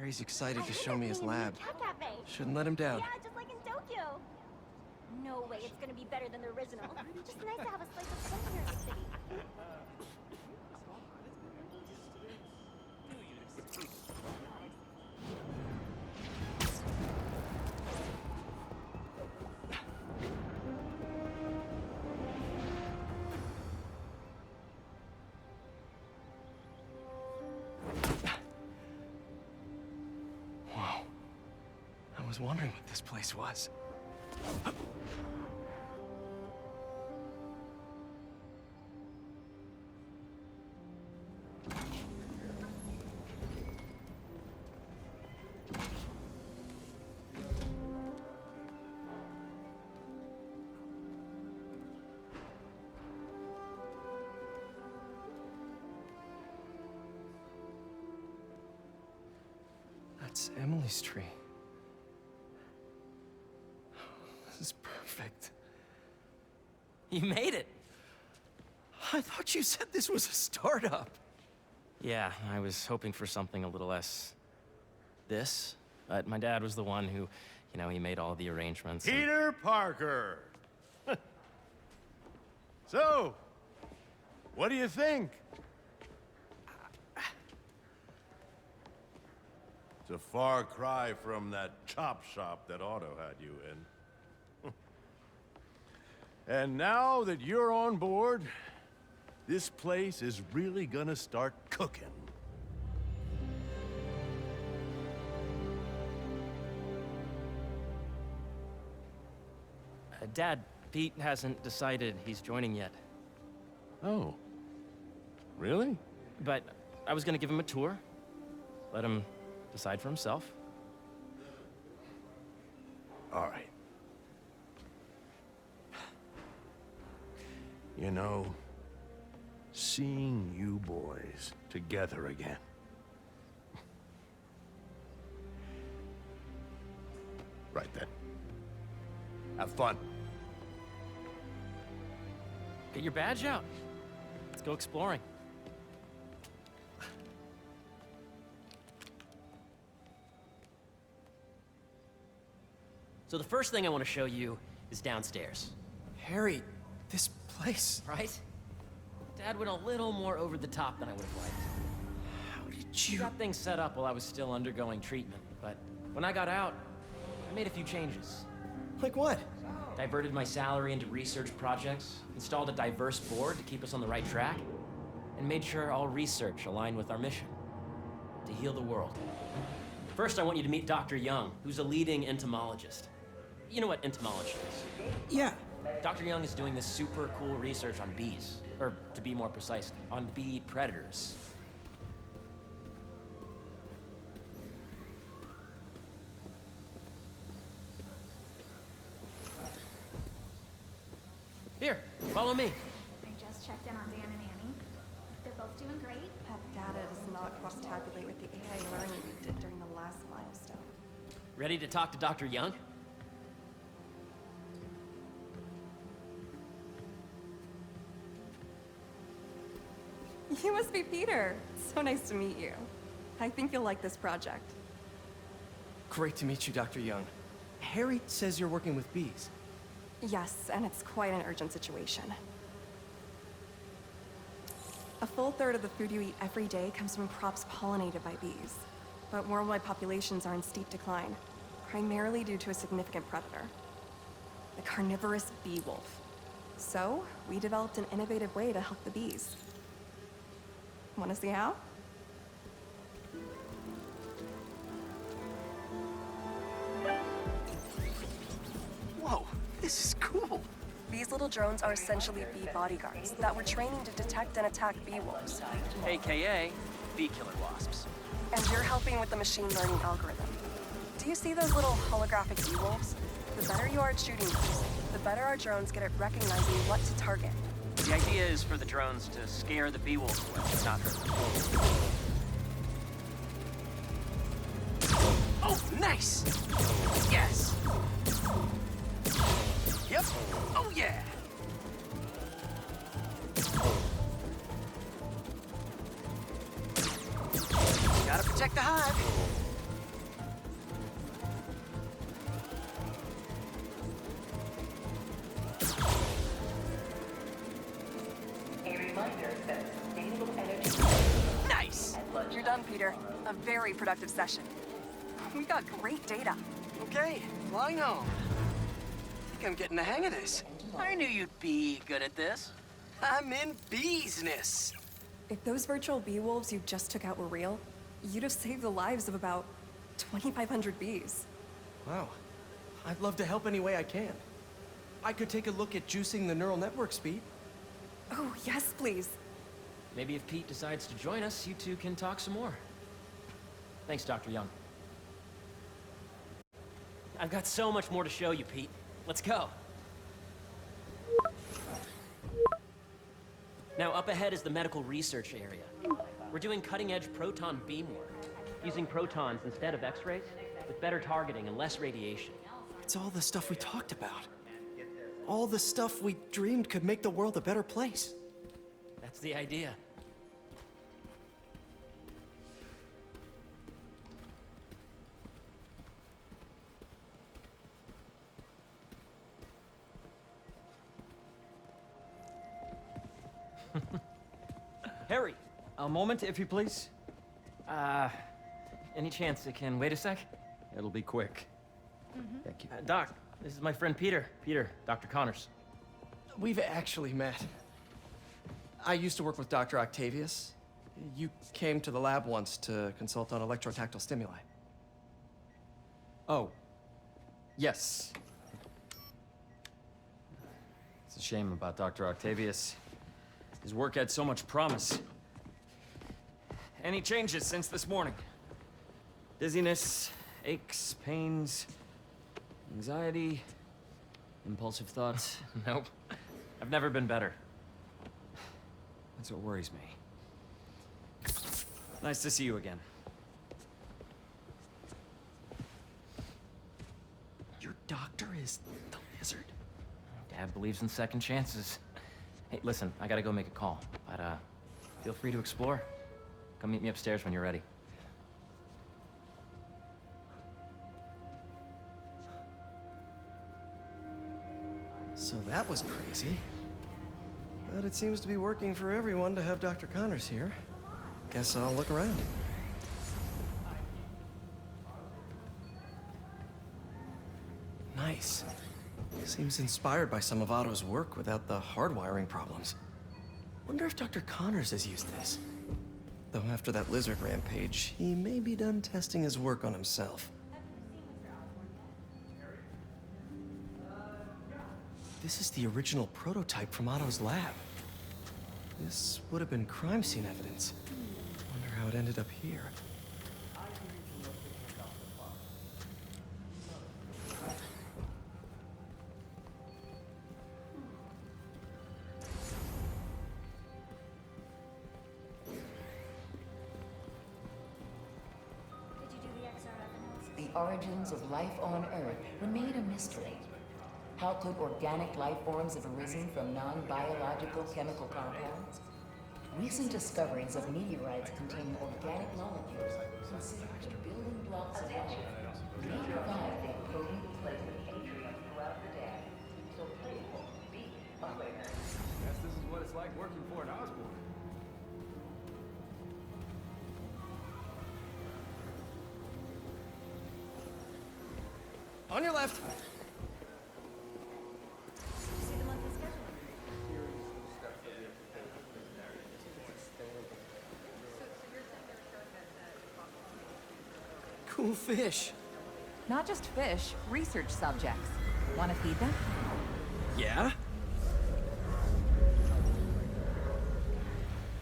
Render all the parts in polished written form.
Harry's excited to show me his Look at lab. me in the cat cafe. Shouldn't let him down. Yeah, just like in Tokyo. No way it's gonna be better than the original. Just nice to have a slice of fun here in the city. Whoa. I was wondering what this place was. That's Emily's tree. This is perfect. You made it! I thought you said this was a startup. Yeah, I was hoping for something a little less... this. But my dad was the one who, he made all the arrangements. Peter Parker! So, what do you think? It's a far cry from that chop shop that Otto had you in. And now that you're on board, this place is really gonna start cooking. Dad, Pete hasn't decided he's joining yet. Oh. Really? But I was gonna give him a tour. Let him decide for himself. All right. You know, seeing you boys together again. Right then. Have fun. Get your badge out. Let's go exploring. So the first thing I want to show you is downstairs. Harry, this place. Right? Dad went a little more over the top than I would have liked. How did He you... got things set up while I was still undergoing treatment, but when I got out, I made a few changes. Like what? Diverted my salary into research projects, installed a diverse board to keep us on the right track, and made sure all research aligned with our mission, to heal the world. First, I want you to meet Dr. Young, who's a leading entomologist. You know what entomology is? Yeah. Dr. Young is doing this super cool research on bees, or to be more precise, on bee predators. Here, follow me. I just checked in on Dan and Annie. They're both doing great. That data does not cross-tabulate with the AI learning we did during the last milestone. Ready to talk to Dr. Young? You must be Peter. So nice to meet you. I think you'll like this project. Great to meet you, Dr. Young. Harry says you're working with bees. Yes, and it's quite an urgent situation. A full third of the food you eat every day comes from crops pollinated by bees. But worldwide populations are in steep decline, primarily due to a significant predator, the carnivorous bee wolf. So, we developed an innovative way to help the bees. Want to see how? Whoa, this is cool. These little drones are essentially bee bodyguards that we're training to detect and attack bee wolves. AKA bee killer wasps. And you're helping with the machine learning algorithm. Do you see those little holographic bee wolves? The better you are at shooting them, the better our drones get at recognizing what to target. The idea is for the drones to scare the bee wolves away, not hurt them. Oh, nice! Yes! Yep. Oh, yeah! Gotta protect the hive. Peter. A very productive session. We got great data. Okay, well, I know. I think I'm getting the hang of this. I knew you'd be good at this. I'm in business. If those virtual bee wolves you just took out were real, you'd have saved the lives of about 2,500 bees. Wow. I'd love to help any way I can. I could take a look at juicing the neural network speed. Oh, yes, please. Maybe if Pete decides to join us, you two can talk some more. Thanks, Dr. Young. I've got so much more to show you, Pete. Let's go. Now, up ahead is the medical research area. We're doing cutting-edge proton beam work, using protons instead of X-rays, with better targeting and less radiation. It's all the stuff we talked about. All the stuff we dreamed could make the world a better place. That's the idea. Harry! A moment, if you please. Any chance it can wait a sec? It'll be quick. Thank you. Doc, this is my friend Peter. Peter, Dr. Connors. We've actually met. I used to work with Dr. Octavius. You came to the lab once to consult on electrotactile stimuli. Oh. Yes. It's a shame about Dr. Octavius. His work had so much promise. Any changes since this morning? Dizziness, aches, pains, anxiety, impulsive thoughts. Nope. I've never been better. That's what worries me. Nice to see you again. Your doctor is the lizard. Dad believes in second chances. Hey, listen, I gotta go make a call, but feel free to explore. Come meet me upstairs when you're ready. So that was crazy. But it seems to be working for everyone to have Dr. Connors here. Guess I'll look around. Nice. Seems inspired by some of Otto's work without the hardwiring problems. Wonder if Dr. Connors has used this. Though after that lizard rampage, he may be done testing his work on himself. This is the original prototype from Otto's lab. This would have been crime scene evidence. Wonder how it ended up here. Did you do the XRF analysis? The origins of life on Earth remain a mystery. How could organic life forms have arisen from non-biological chemical compounds? Recent discoveries of meteorites containing organic molecules considered the building blocks of life may provide a potent plasmic atrium throughout the day. So please be aware. Guess this is what it's like working for an Osborn. On your left. See the monthly schedule. Cool fish. Not just fish, research subjects. Want to feed them? Yeah?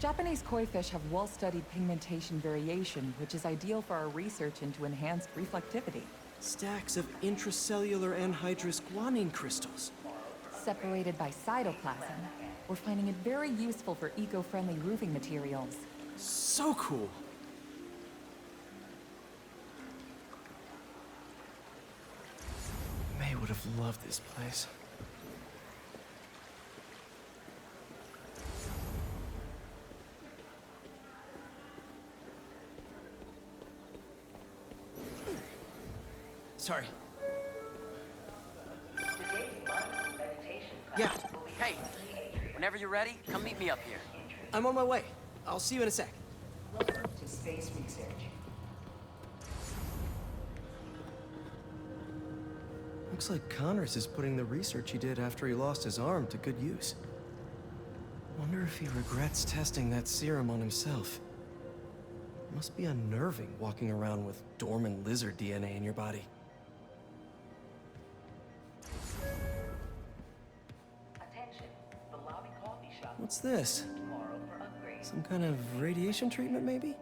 Japanese koi fish have well-studied pigmentation variation, which is ideal for our research into enhanced reflectivity. Stacks of intracellular anhydrous guanine crystals. Separated by cytoplasm, we're finding it very useful for eco-friendly roofing materials. So cool. May would have loved this place. Sorry. Yeah, Hey, whenever you're ready, come meet me up here. I'm on my way. I'll see you in a sec. Welcome to space research. Looks like Connors is putting the research he did after he lost his arm to good use. Wonder if he regrets testing that serum on himself. Must be unnerving walking around with dormant lizard DNA in your body. Attention, the lobby coffee shop. What's this? Tomorrow for upgrade. Some kind of radiation treatment, maybe?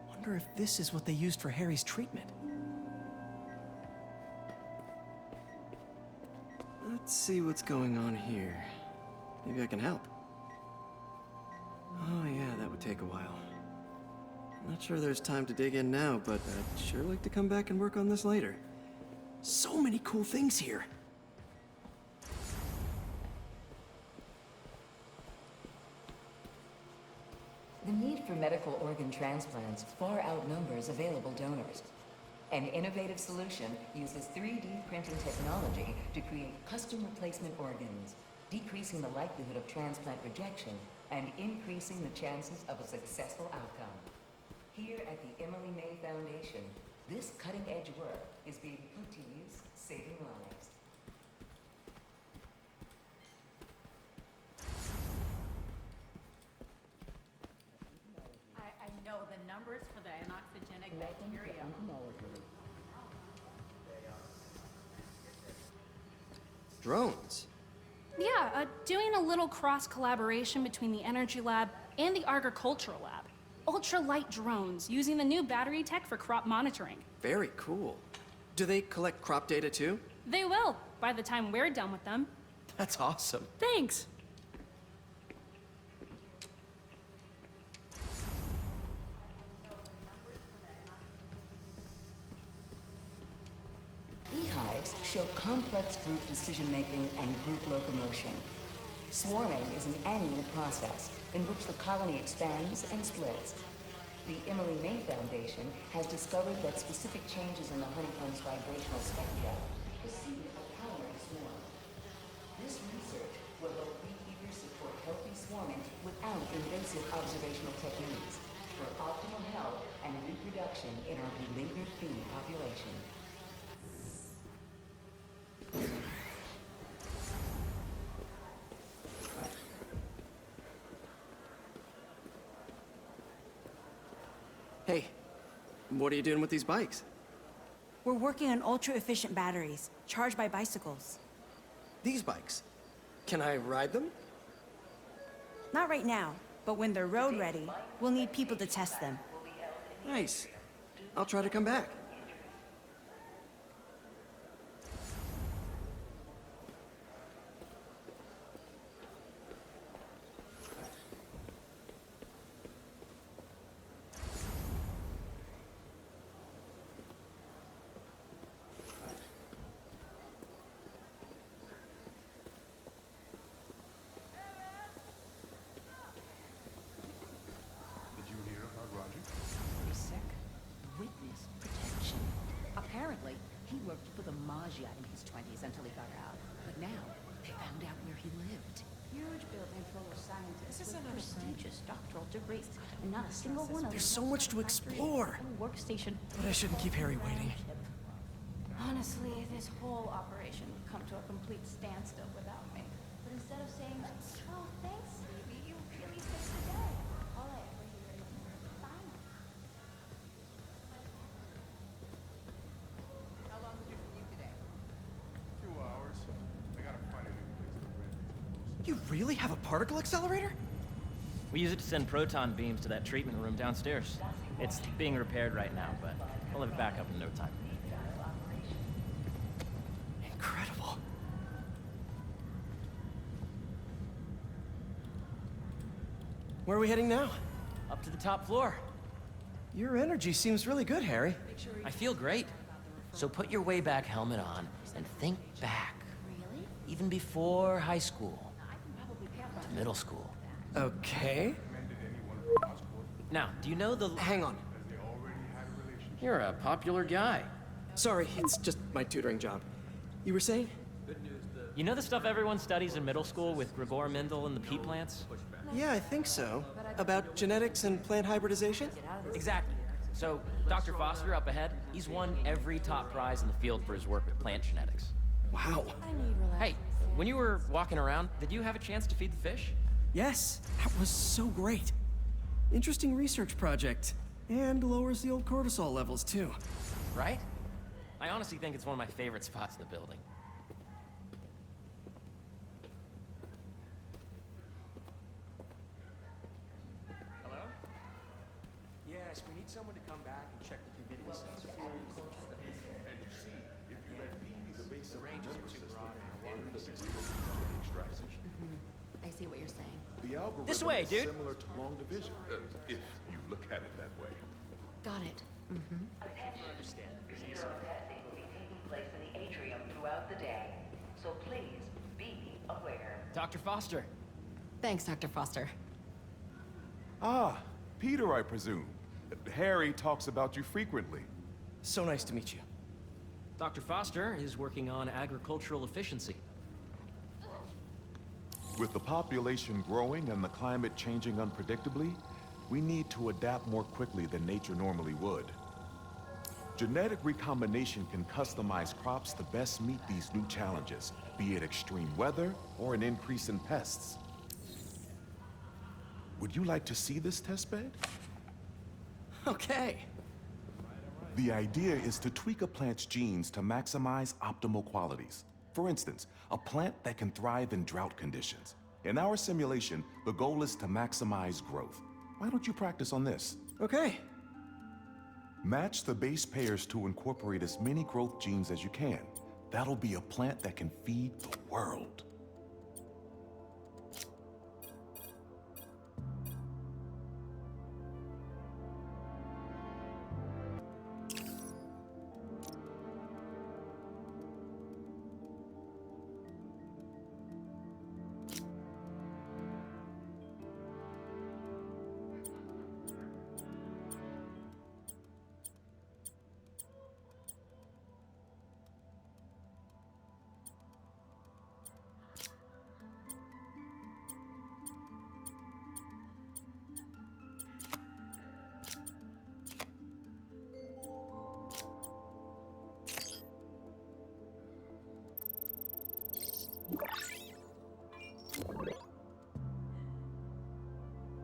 Wonder if this is what they used for Harry's treatment. Let's see what's going on here. Maybe I can help. Oh yeah, that would take a while. I'm not sure there's time to dig in now, but I'd sure like to come back and work on this later. So many cool things here. The need for medical organ transplants far outnumbers available donors. An innovative solution uses 3D printing technology to create custom replacement organs, decreasing the likelihood of transplant rejection and increasing the chances of a successful outcome. Here at the Emily May Foundation, this cutting-edge work is being put to use, saving lives. I know the numbers for the anoxygenic bacteria. Drones. Yeah, doing a little cross-collaboration between the Energy Lab and the Agricultural Lab. Ultralight drones, using the new battery tech for crop monitoring. Very cool. Do they collect crop data too? They will, by the time we're done with them. That's awesome. Thanks. Beehives show complex group decision-making and group locomotion. Swarming is an annual process in which the colony expands and splits. The Emily May Foundation has discovered that specific changes in the honeycomb's vibrational spectra proceed a power to swarm. This research will help beekeepers support healthy swarming without invasive observational techniques for optimal health and reproduction in our beleaguered bee population. Hey, what are you doing with these bikes? We're working on ultra-efficient batteries, charged by bicycles. These bikes? Can I ride them? Not right now, but when they're road ready, we'll need people to test them. Nice. I'll try to come back. Apparently, he worked for the Maggia in his 20s until he got out. But now, they found out where he lived. Huge building full of scientists with prestigious doctoral degrees, and not a single one of them. There's so much to explore. Workstation. But I shouldn't keep Harry waiting. Honestly, this whole operation would come to a complete standstill without me. But instead of saying, oh, thanks, Stevie, you really saved the day, all I ever hear is, fine. How long did you commute today? 2 hours. I gotta find a new place to rent. You really have a particle accelerator? We use it to send proton beams to that treatment room downstairs. It's being repaired right now, but we'll have it back up in no time. Incredible. Where are we heading now? Up to the top floor. Your energy seems really good, Harry. I feel great. So put your way back helmet on and think back. Really? Even before high school. To middle school. Okay. Now, do you know the... Hang on. You're a popular guy. Sorry, it's just my tutoring job. You were saying? You know the stuff everyone studies in middle school with Gregor Mendel and the pea plants? Yeah, I think so. About genetics and plant hybridization? Exactly. So, Dr. Foster up ahead, he's won every top prize in the field for his work with plant genetics. Wow. Hey, when you were walking around, did you have a chance to feed the fish? Yes, that was so great. Interesting research project. And lowers the old cortisol levels, too. Right? I honestly think it's one of my favorite spots in the building. Hello? Yes, we need someone to come back and check the humidity sensor. And you see, if you let me be the base of the range is nervous too system, broad and and the the system of extraction, I see what you're saying. the algorithm This way, is dude. similar to long division, if you look at it that way. Got it. Zero testing will be taking place in the atrium throughout the day, so please be aware. Dr. Foster. Thanks, Dr. Foster. Ah, Peter, I presume. Harry talks about you frequently. So nice to meet you. Dr. Foster is working on agricultural efficiency. With the population growing and the climate changing unpredictably, we need to adapt more quickly than nature normally would. Genetic recombination can customize crops to best meet these new challenges, be it extreme weather or an increase in pests. Would you like to see this testbed? Okay. The idea is to tweak a plant's genes to maximize optimal qualities. For instance, a plant that can thrive in drought conditions. In our simulation, the goal is to maximize growth. Why don't you practice on this? Okay. Match the base pairs to incorporate as many growth genes as you can. That'll be a plant that can feed the world.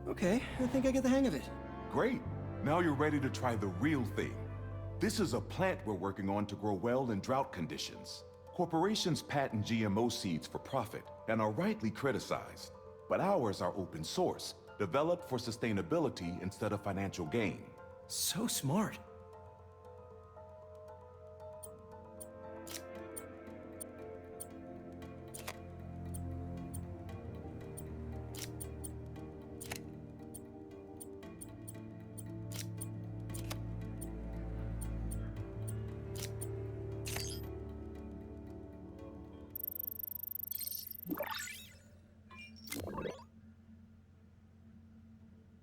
Okay, I think I get the hang of it. Great. Now you're ready to try the real thing. This is a plant we're working on to grow well in drought conditions. Corporations patent GMO seeds for profit and are rightly criticized. But ours are open source, developed for sustainability instead of financial gain. So smart.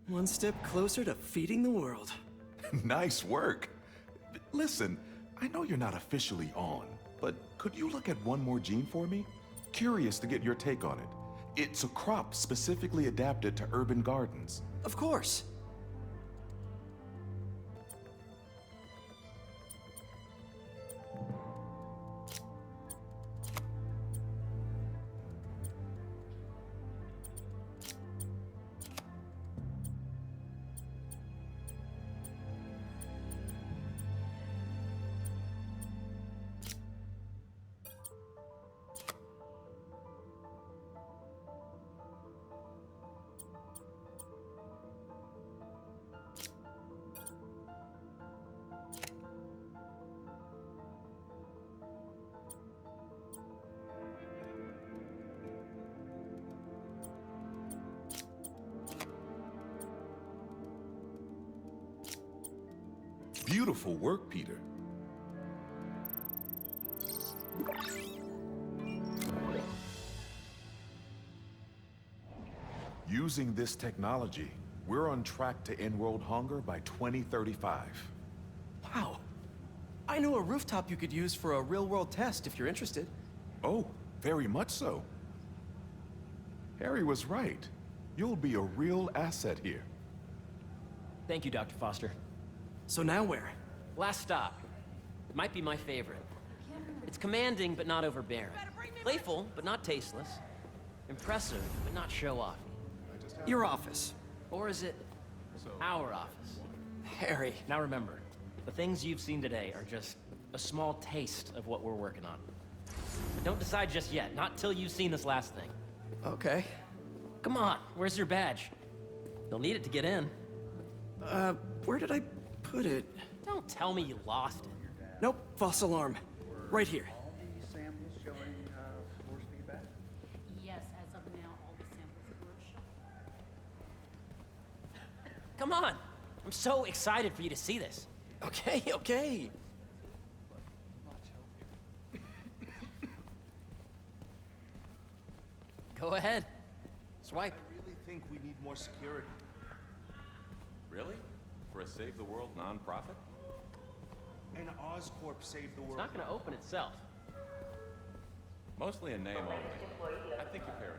One step closer to feeding the world. Nice work. Listen, I know you're not officially on, but could you look at one more gene for me? Curious to get your take on it. It's a crop specifically adapted to urban gardens. Of course. Beautiful work, Peter. Using this technology, we're on track to end world hunger by 2035. Wow. I know a rooftop you could use for a real-world test if you're interested. Oh, very much so. Harry was right. You'll be a real asset here. Thank you, Dr. Foster. So now where? Last stop. It might be my favorite. It's commanding, but not overbearing. Playful, but not tasteless. Impressive, but not show-off. Your office. Or is it our office? Harry. Now remember, the things you've seen today are just a small taste of what we're working on. But don't decide just yet, not till you've seen this last thing. Okay. Come on, where's your badge? You'll need it to get in. Where did I put it? Don't tell me you lost it. Nope, false alarm. Right here. Samples showing force feedback? Yes, as of now, all the samples were shown. Come on! I'm so excited for you to see this. Okay, okay. Go ahead. Swipe. I really think we need more security. Really? For a Save the World nonprofit? And Oscorp saved the It's world. not gonna open itself. Mostly a name only. I think you're paranoid.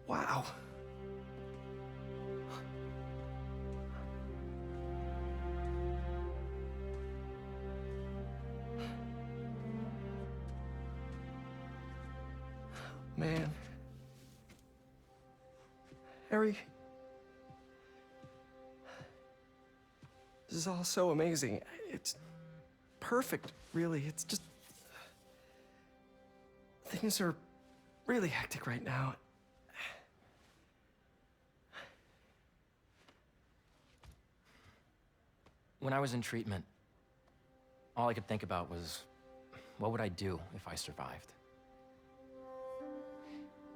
Wow. Man. Harry. This is all so amazing. It's perfect, really. It's just... Things are really hectic right now. When I was in treatment, all I could think about was, what would I do if I survived?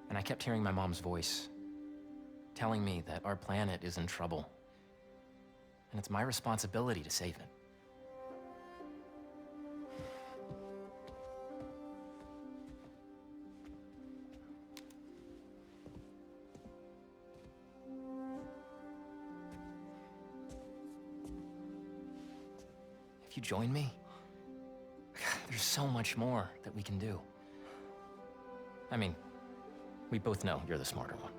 And I kept hearing my mom's voice, telling me that our planet is in trouble, and it's my responsibility to save it. If you join me, there's so much more that we can do. I mean, we both know you're the smarter one.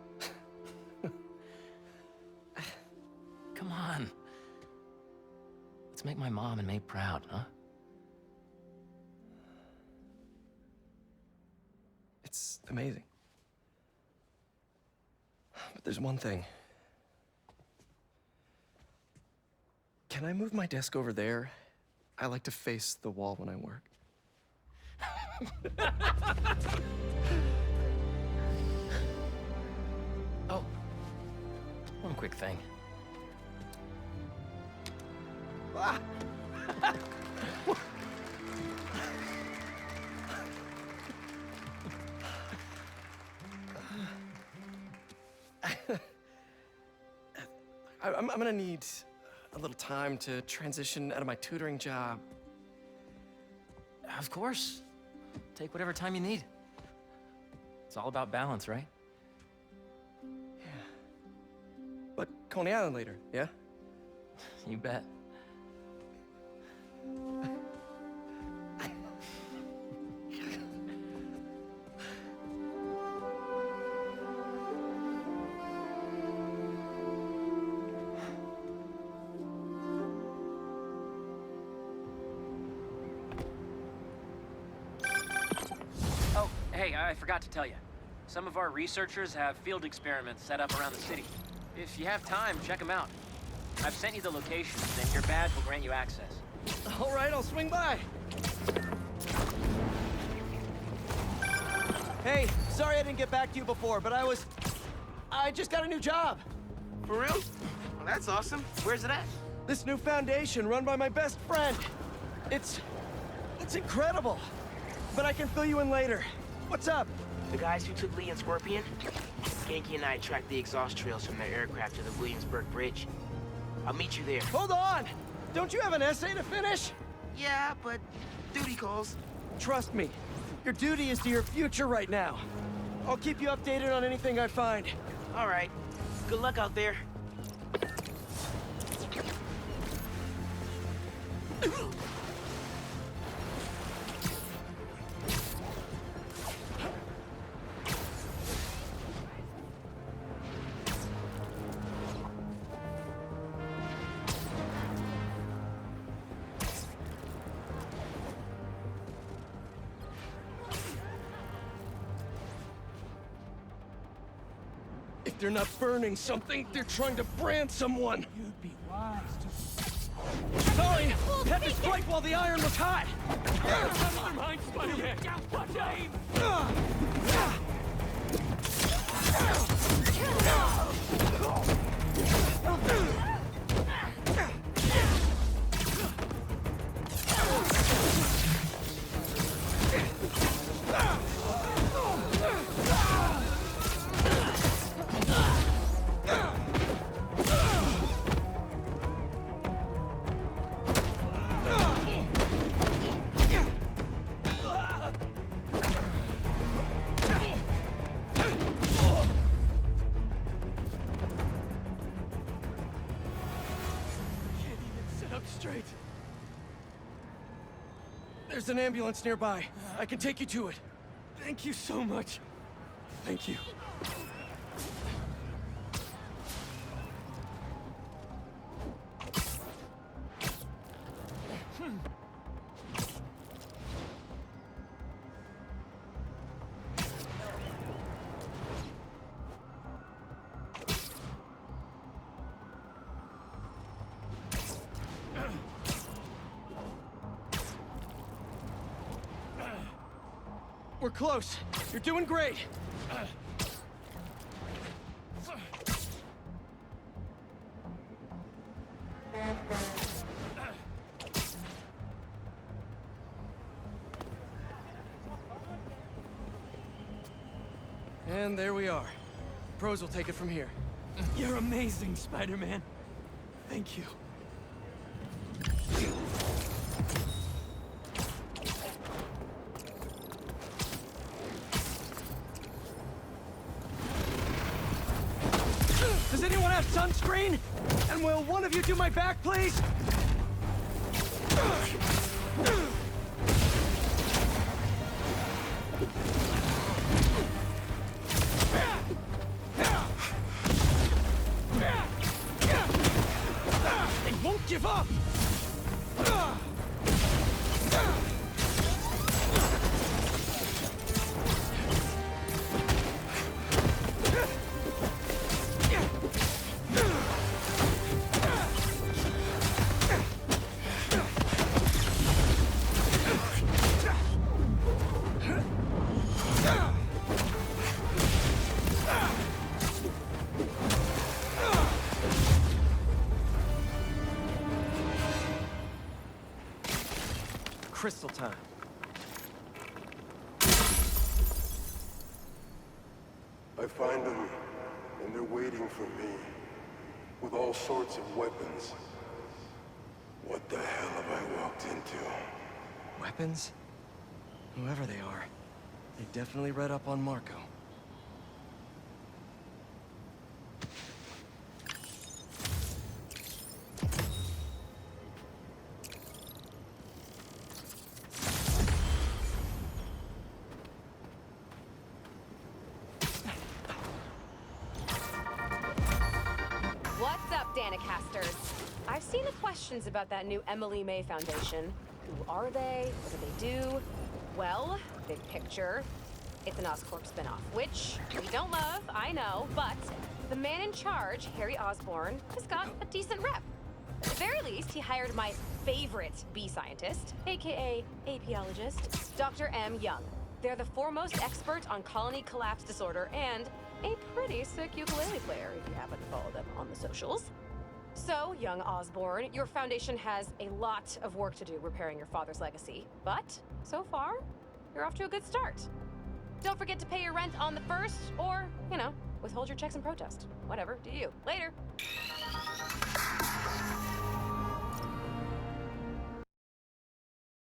Come on. Let's make my mom and May proud, huh? It's amazing. But there's one thing. Can I move my desk over there? I like to face the wall when I work. Oh, one quick thing. Ah. I'm gonna need a little time to transition out of my tutoring job. Of course. Take whatever time you need. It's all about balance, right? Yeah. But Coney Island later, yeah? You bet. Oh, hey, I forgot to tell you. Some of our researchers have field experiments set up around the city. If you have time, check them out. I've sent you the locations, and your badge will grant you access. All right, I'll swing by. Hey, sorry I didn't get back to you before, but I just got a new job. For real? Well, that's awesome. Where's it at? This new foundation run by my best friend. It's incredible. But I can fill you in later. What's up? The guys who took Lee and Scorpion? Genki and I tracked the exhaust trails from their aircraft to the Williamsburg Bridge. I'll meet you there. Hold on! Don't you have an essay to finish? Yeah, but duty calls. Trust me, your duty is to your future right now. I'll keep you updated on anything I find. All right. Good luck out there. If they're not burning something, they're trying to brand someone. You'd be wise to... Sorry! Had to strike while the iron was hot! Never mind, Spider-Man! Watch out! Straight. There's an ambulance nearby. I can take you to it. Thank you so much. Thank you. We're close. You're doing great. And there we are. Pros will take it from here. You're amazing, Spider-Man. Thank you. Does anyone have sunscreen? And will one of you do my back, please? They won't give up! Crystal time. I find them, and they're waiting for me, with all sorts of weapons. What the hell have I walked into? Weapons? Whoever they are, they definitely read up on Marco. What's up, Danicasters? I've seen the questions about that new Emily May Foundation. Who are they? What do they do? Well, big picture, it's an Oscorp spinoff, which we don't love, I know, but the man in charge, Harry Osborn, has got a decent rep. At the very least, he hired my favorite bee scientist, aka apiologist, Dr. M. Young. They're the foremost expert on colony collapse disorder and a pretty sick ukulele player, if you happen to follow them on the socials. So, young Osborn, your foundation has a lot of work to do repairing your father's legacy. But, so far, you're off to a good start. Don't forget to pay your rent on the 1st, or, withhold your checks in protest. Whatever, do you. Later.